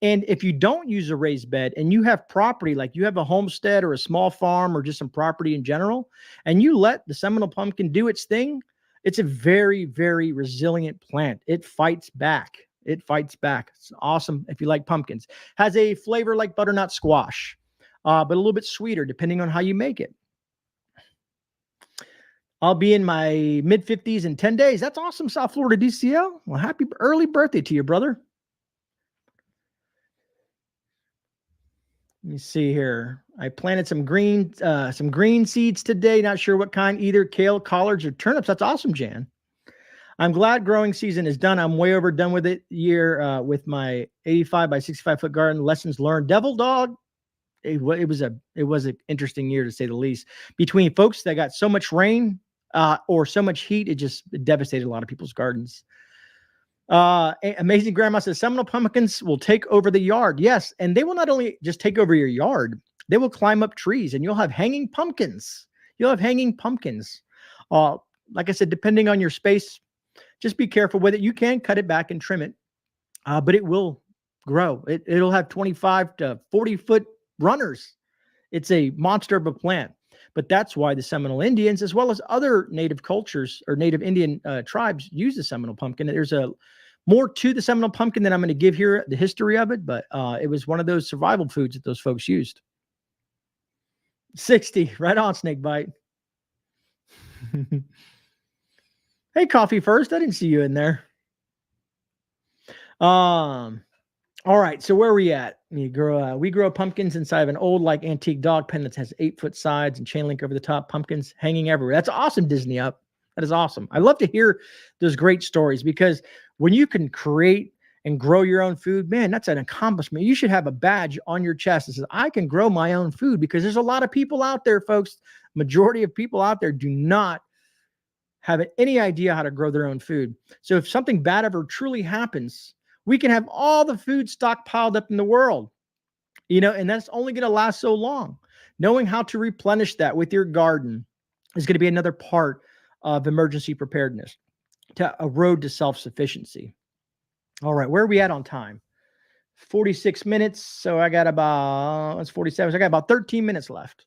And if you don't use a raised bed and you have property, like you have a homestead or a small farm or just some property in general, and you let the Seminole pumpkin do its thing, it's a very, very resilient plant. It fights back. It fights back. It's awesome if you like pumpkins. Has a flavor like butternut squash, but a little bit sweeter depending on how you make it. I'll be in my mid-50s in 10 days. That's awesome, South Florida DCL. Well, happy early birthday to you, brother. Let me see here. I planted some green seeds today. Not sure what kind, either kale, collards, or turnips. That's awesome, Jan. I'm glad growing season is done. I'm way overdone with it year with my 85 by 65 foot garden. Lessons learned. Devil dog. It was an interesting year to say the least. Between folks that got so much rain or so much heat, it devastated a lot of people's gardens. Amazing Grandma says Seminole pumpkins will take over the yard. Yes, and they will not only just take over your yard, they will climb up trees, and you'll have hanging pumpkins. You'll have hanging pumpkins. Like I said, depending on your space, Just be careful with it. You can cut it back and trim it, but it will grow. It'll have 25 to 40-foot runners. It's a monster of a plant. But that's why the Seminole Indians, as well as other native cultures or native Indian tribes, use the Seminole pumpkin. There's a more to the Seminole pumpkin than I'm going to give here, the history of it, but it was one of those survival foods that those folks used. 60, right on, Snakebite. Hey, Coffee First, I didn't see you in there. All right, so where are we at? We grow pumpkins inside of an old, like, antique dog pen that has 8-foot sides and chain link over the top, pumpkins hanging everywhere. That's awesome, Disney Up. That is awesome. I love to hear those great stories, because when you can create and grow your own food, man, that's an accomplishment. You should have a badge on your chest that says, I can grow my own food, because there's a lot of people out there, folks. Majority of people out there do not have any idea how to grow their own food. So if something bad ever truly happens, we can have all the food stockpiled up in the world, and that's only going to last so long. Knowing how to replenish that with your garden is going to be another part of emergency preparedness, to a road to self-sufficiency. All right, where are we at on time? 46 minutes. So I got it's 47. So I got about 13 minutes left.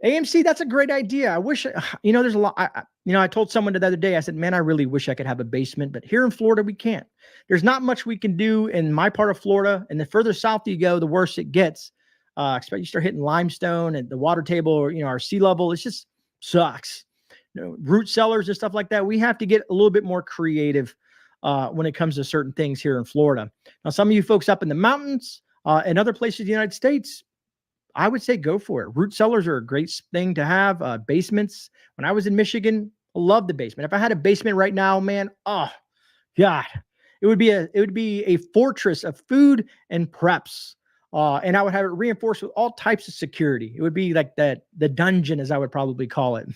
AMC, that's a great idea. I wish, there's a lot. I told someone the other day, I said, man, I really wish I could have a basement, but here in Florida, we can't. There's not much we can do in my part of Florida. And the further south you go, the worse it gets. Especially you start hitting limestone and the water table, or, our sea level. It just sucks. Root cellars and stuff like that. We have to get a little bit more creative when it comes to certain things here in Florida. Now, some of you folks up in the mountains and other places in the United States, I would say go for it. Root cellars are a great thing to have. Basements. When I was in Michigan, I loved the basement. If I had a basement right now, man, oh God, it would be a fortress of food and preps. And I would have it reinforced with all types of security. It would be like the dungeon, as I would probably call it.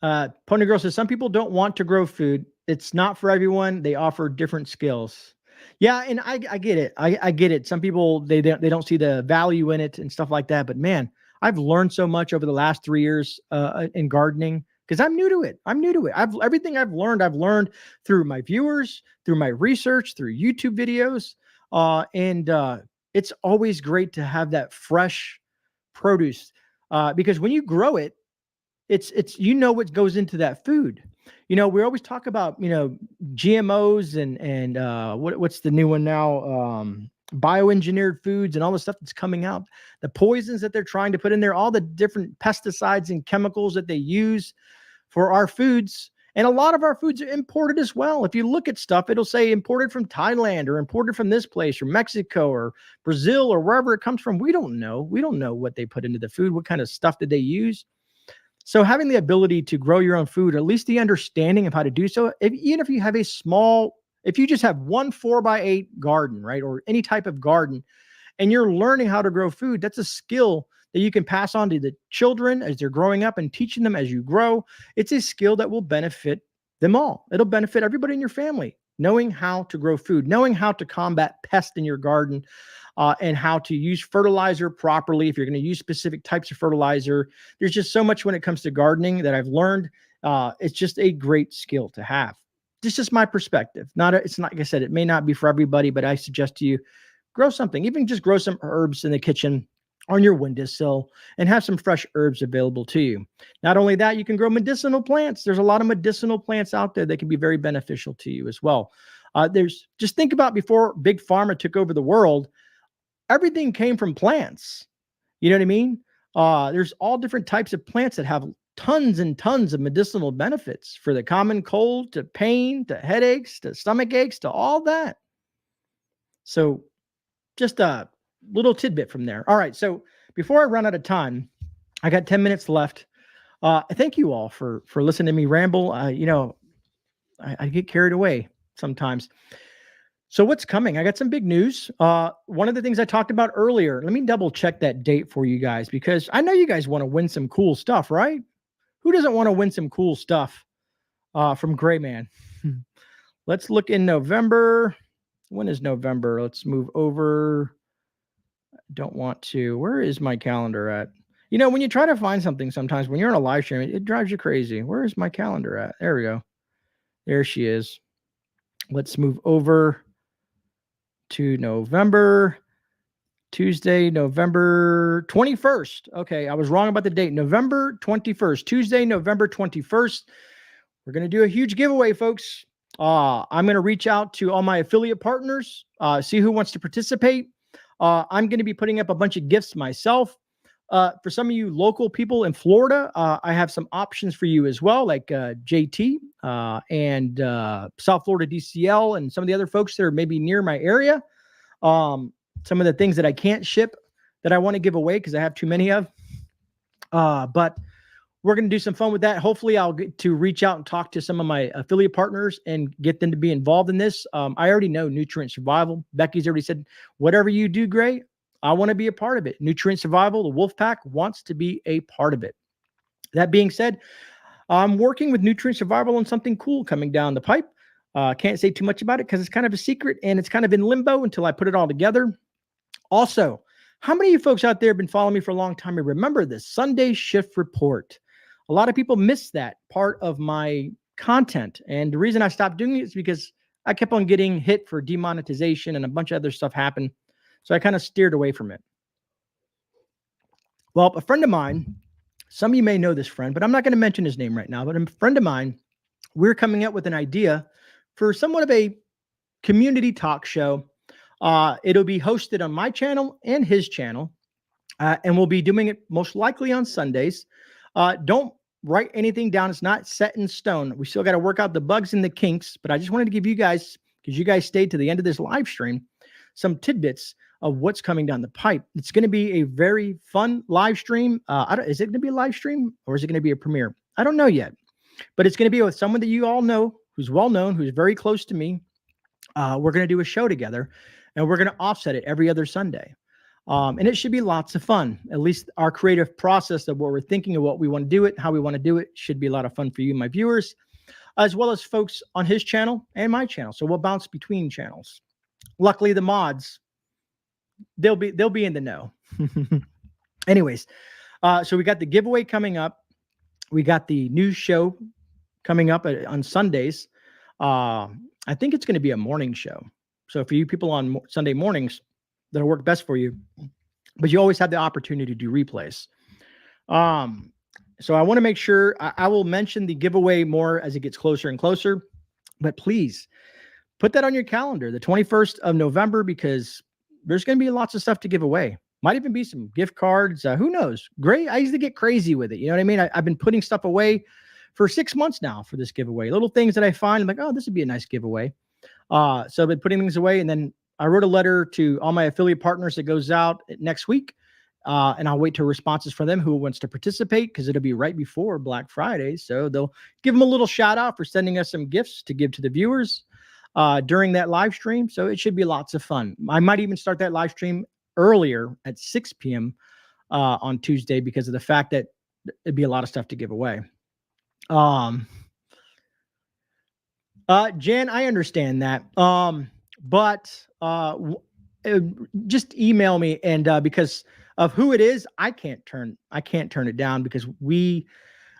Pony Girl says, some people don't want to grow food. It's not for everyone. They offer different skills. Yeah, and I get it. I get it. Some people, they don't see the value in it and stuff like that. But man, I've learned so much over the last 3 years in gardening, because I'm new to it. Everything I've learned through my viewers, through my research, through YouTube videos. And it's always great to have that fresh produce, because when you grow it, it's what goes into that food. We always talk about, GMOs and what's the new one now? Bioengineered foods and all the stuff that's coming out, the poisons that they're trying to put in there, all the different pesticides and chemicals that they use for our foods. And a lot of our foods are imported as well. If you look at stuff, it'll say imported from Thailand or imported from this place or Mexico or Brazil or wherever it comes from. We don't know. We don't know what they put into the food. What kind of stuff did they use? So having the ability to grow your own food, or at least the understanding of how to do so, even if you have if you just have one 4x8 garden, right, or any type of garden, and you're learning how to grow food, that's a skill that you can pass on to the children as they're growing up and teaching them as you grow. It's a skill that will benefit them all. It'll benefit everybody in your family, knowing how to grow food, knowing how to combat pests in your garden, and how to use fertilizer properly. If you're going to use specific types of fertilizer, there's just so much when it comes to gardening that I've learned. It's just a great skill to have. This is my perspective. It's not, like I said, it may not be for everybody, but I suggest to you, grow something. Even just grow some herbs in the kitchen, on your windowsill, and have some fresh herbs available to you. Not only that, you can grow medicinal plants. There's a lot of medicinal plants out there that can be very beneficial to you as well. Just think about before Big Pharma took over the world, everything came from plants. You know what I mean? There's all different types of plants that have tons and tons of medicinal benefits, for the common cold, to pain, to headaches, to stomach aches, to all that. So just a little tidbit from there. All right. So before I run out of time, I got 10 minutes left. Thank you all for listening to me ramble. I get carried away sometimes. So what's coming? I got some big news. One of the things I talked about earlier, let me double check that date for you guys, because I know you guys want to win some cool stuff, right? Who doesn't want to win some cool stuff from GreyMan? Let's look in November. When is November? Let's move over. Don't want to. Where is my calendar at? You know, when you try to find something sometimes when you're on a live stream, it drives you crazy. Where is my calendar at? There we go. There she is. Let's move over to November. Tuesday, November 21st. Okay, I was wrong about the date. November 21st. Tuesday, November 21st. We're going to do a huge giveaway, folks. I'm going to reach out to all my affiliate partners, see who wants to participate. I'm going to be putting up a bunch of gifts myself. For some of you local people in Florida, I have some options for you as well, like JT and South Florida DCL and some of the other folks that are maybe near my area. Some of the things that I can't ship that I want to give away because I have too many of. But we're going to do some fun with that. Hopefully I'll get to reach out and talk to some of my affiliate partners and get them to be involved in this. I already know Nutrient Survival. Becky's already said, whatever you do, Grey, I want to be a part of it. Nutrient Survival, the Wolf Pack wants to be a part of it. That being said, I'm working with Nutrient Survival on something cool coming down the pipe. Can't say too much about it because it's kind of a secret and it's kind of in limbo until I put it all together. Also, how many of you folks out there have been following me for a long time and remember this Sunday shift report? A lot of people miss that part of my content. And the reason I stopped doing it is because I kept on getting hit for demonetization and a bunch of other stuff happened. So I kind of steered away from it. Well, a friend of mine, some of you may know this friend, but I'm not going to mention his name right now, but a friend of mine, we're coming up with an idea for somewhat of a community talk show. It'll be hosted on my channel and his channel, and we'll be doing it most likely on Sundays. Don't write anything down. It's not set in stone. We still got to work out the bugs and the kinks, but I just wanted to give you guys, because you guys stayed to the end of this live stream, some tidbits of what's coming down the pipe. It's going to be a very fun live stream. Is it going to be a live stream or is it going to be a premiere? I don't know yet, but it's going to be with someone that you all know, who's well known, who's very close to me. We're going to do a show together. And we're going to offset it every other Sunday. And it should be lots of fun. At least our creative process of what we're thinking of what we want to do it, how we want to do it should be a lot of fun for you, my viewers, as well as folks on his channel and my channel. So we'll bounce between channels. Luckily, the mods, they'll be in the know. Anyways, so we got the giveaway coming up. We got the news show coming up on Sundays. I think it's going to be a morning show. So for you people on Sunday mornings, that'll work best for you. But you always have the opportunity to do replays. So I want to make sure I will mention the giveaway more as it gets closer and closer. But please put that on your calendar, the 21st of November, because there's going to be lots of stuff to give away. Might even be some gift cards. Who knows? Grey, I used to get crazy with it. You know what I mean? I've been putting stuff away for 6 months now for this giveaway. Little things that I find, I'm like, oh, this would be a nice giveaway. So I've been putting things away, and then I wrote a letter to all my affiliate partners that goes out next week. And I'll wait to responses from them who wants to participate because it'll be right before Black Friday. So they'll give them a little shout out for sending us some gifts to give to the viewers during that live stream. So it should be lots of fun. I might even start that live stream earlier at 6 p.m. On Tuesday because of the fact that it'd be a lot of stuff to give away. Jan, I understand that. But just email me, and because of who it is, I can't turn it down because we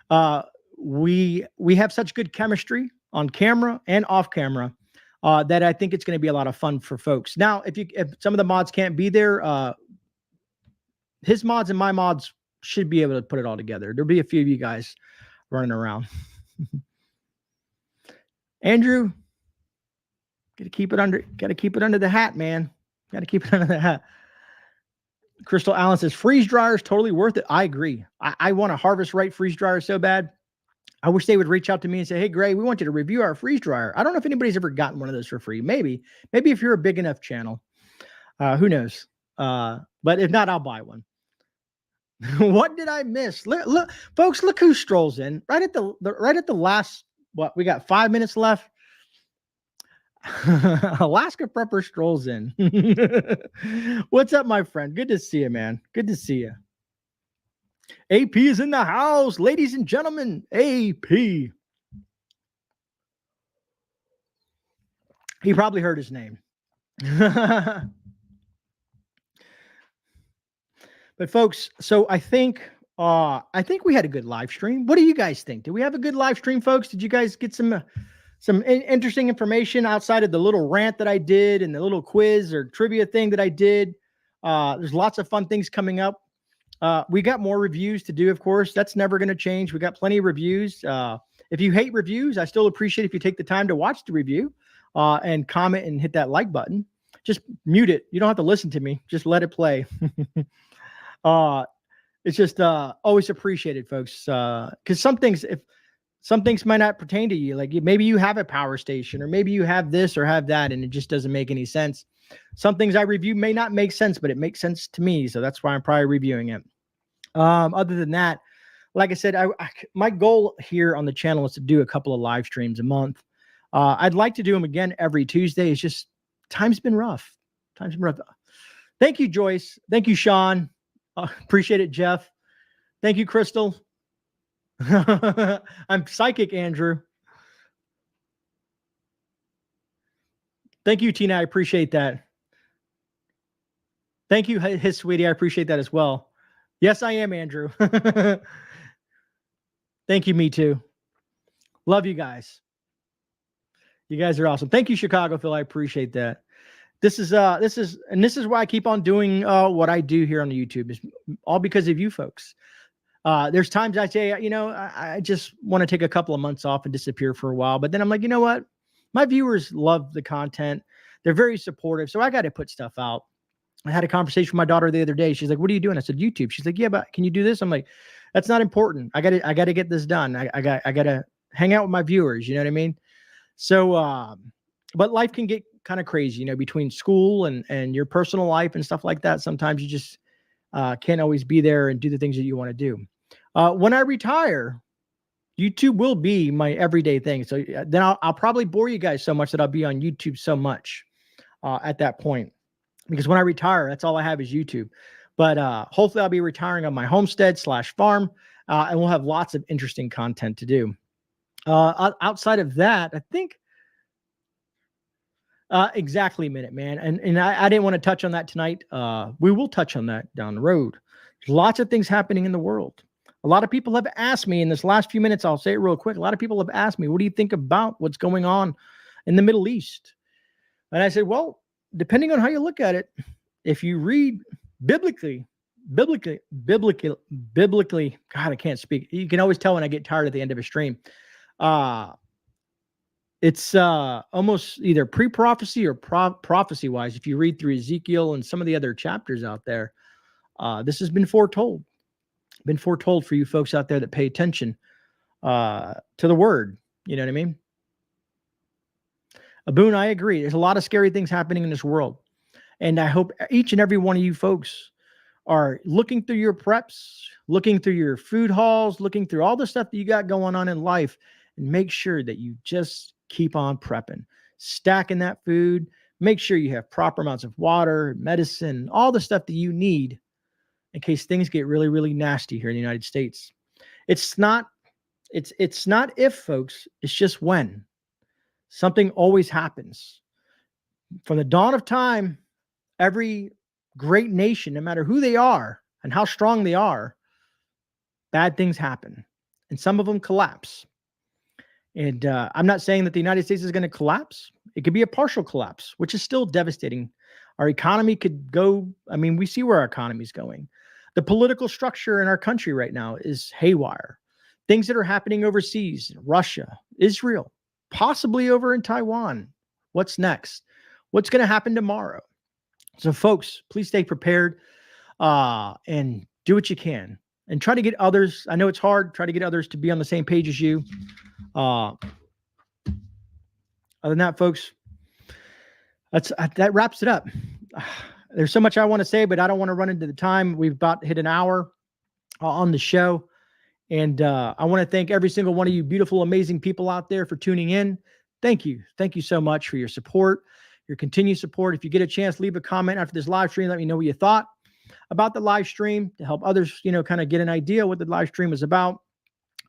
have such good chemistry on camera and off camera that I think it's going to be a lot of fun for folks. Now, if some of the mods can't be there, his mods and my mods should be able to put it all together. There'll be a few of you guys running around. Andrew, gotta keep it under the hat, man. Gotta keep it under the hat. Crystal Allen says freeze dryer is totally worth it. I agree. I want a Harvest Right freeze dryer so bad. I wish they would reach out to me and say, hey, Grey, we want you to review our freeze dryer. I don't know if anybody's ever gotten one of those for free. Maybe if you're a big enough channel, who knows? But if not, I'll buy one. What did I miss? Look, folks, look who strolls in right at the last. What, we got 5 minutes left. Alaska Prepper strolls in. What's up, my friend? Good to see you, man. Good to see you. AP is in the house, ladies and gentlemen. AP. He probably heard his name. But folks, so I think I think we had a good live stream. What do you guys think? Did we have a good live stream, folks? Did you guys get some interesting information outside of the little rant that I did and the little quiz or trivia thing that I did? There's lots of fun things coming up. We got more reviews to do, of course. That's never going to change. We got plenty of reviews. If you hate reviews, I still appreciate if you take the time to watch the review and comment and hit that like button. Just mute it. You don't have to listen to me. Just let it play. It's just always appreciated, folks. Because some things might not pertain to you. Like maybe you have a power station, or maybe you have this or have that, and it just doesn't make any sense. Some things I review may not make sense, but it makes sense to me. So that's why I'm probably reviewing it. Other than that, like I said, my goal here on the channel is to do a couple of live streams a month. I'd like to do them again every Tuesday. It's just time's been rough. Thank you, Joyce. Thank you, Sean. Appreciate it, Jeff. Thank you, Crystal. I'm psychic, Andrew. Thank you, Tina. I appreciate that. Thank you, his sweetie. I appreciate that as well. Yes, I am, Andrew. Thank you, me too. Love you guys. You guys are awesome. Thank you, Chicago Phil. I appreciate that. This is why I keep on doing what I do here on the YouTube. It's all because of you folks. There's times I say, I just want to take a couple of months off and disappear for a while. But then I'm like, you know what? My viewers love the content. They're very supportive. So I got to put stuff out. I had a conversation with my daughter the other day. She's like, what are you doing? I said, YouTube. She's like, yeah, but can you do this? I'm like, that's not important. I got to get this done. I got to hang out with my viewers. You know what I mean? So, but life can get kind of crazy, between school and your personal life and stuff like that. Sometimes you just can't always be there and do the things that you want to do. When I retire, YouTube will be my everyday thing. So then I'll probably bore you guys so much that I'll be on YouTube so much at that point. Because when I retire, that's all I have is YouTube. But hopefully I'll be retiring on my homestead/farm, and we'll have lots of interesting content to do. Outside of that, I think exactly, Minute Man. And I didn't want to touch on that tonight. We will touch on that down the road. There's lots of things happening in the world. A lot of people have asked me in this last few minutes, I'll say it real quick. A lot of people have asked me, what do you think about what's going on in the Middle East? And I said, well, depending on how you look at it, if you read biblically, God, I can't speak. You can always tell when I get tired at the end of a stream. It's almost either pre-prophecy or prophecy-wise. If you read through Ezekiel and some of the other chapters out there, this has been foretold. Been foretold for you folks out there that pay attention to the word. You know what I mean? Aboon, I agree. There's a lot of scary things happening in this world. And I hope each and every one of you folks are looking through your preps, looking through your food hauls, looking through all the stuff that you got going on in life, and make sure that you just keep on prepping, stacking that food. Make sure you have proper amounts of water, medicine, all the stuff that you need in case things get really, really nasty here in the United States. It's not if, folks, it's just when. Something always happens. From the dawn of time, every great nation, no matter who they are and how strong they are, bad things happen. And some of them collapse. And I'm not saying that the United States is going to collapse. It could be a partial collapse, which is still devastating. Our economy could go, we see where our economy is going. The political structure in our country right now is haywire. Things that are happening overseas, Russia, Israel, possibly over in Taiwan. What's next? What's going to happen tomorrow? So folks, please stay prepared and do what you can and try to get others. I know it's hard. Try to get others to be on the same page as you. Other than that, folks, that wraps it up. There's so much I want to say, but I don't want to run into the time. We've about hit an hour on the show. And I want to thank every single one of you beautiful, amazing people out there for tuning in. Thank you. Thank you so much for your support, your continued support. If you get a chance, leave a comment after this live stream. Let me know what you thought about the live stream to help others, kind of get an idea what the live stream is about.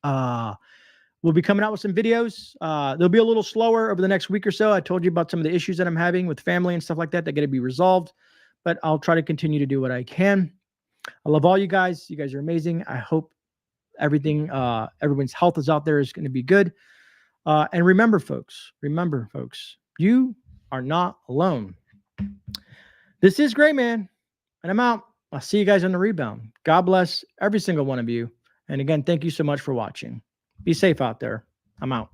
We'll be coming out with some videos. They'll be a little slower over the next week or so. I told you about some of the issues that I'm having with family and stuff like that. They're going to be resolved, but I'll try to continue to do what I can. I love all you guys. You guys are amazing. I hope everyone's health is out there is going to be good. And remember, folks, you are not alone. This is GreyMan, and I'm out. I'll see you guys on the rebound. God bless every single one of you. And again, thank you so much for watching. Be safe out there. I'm out.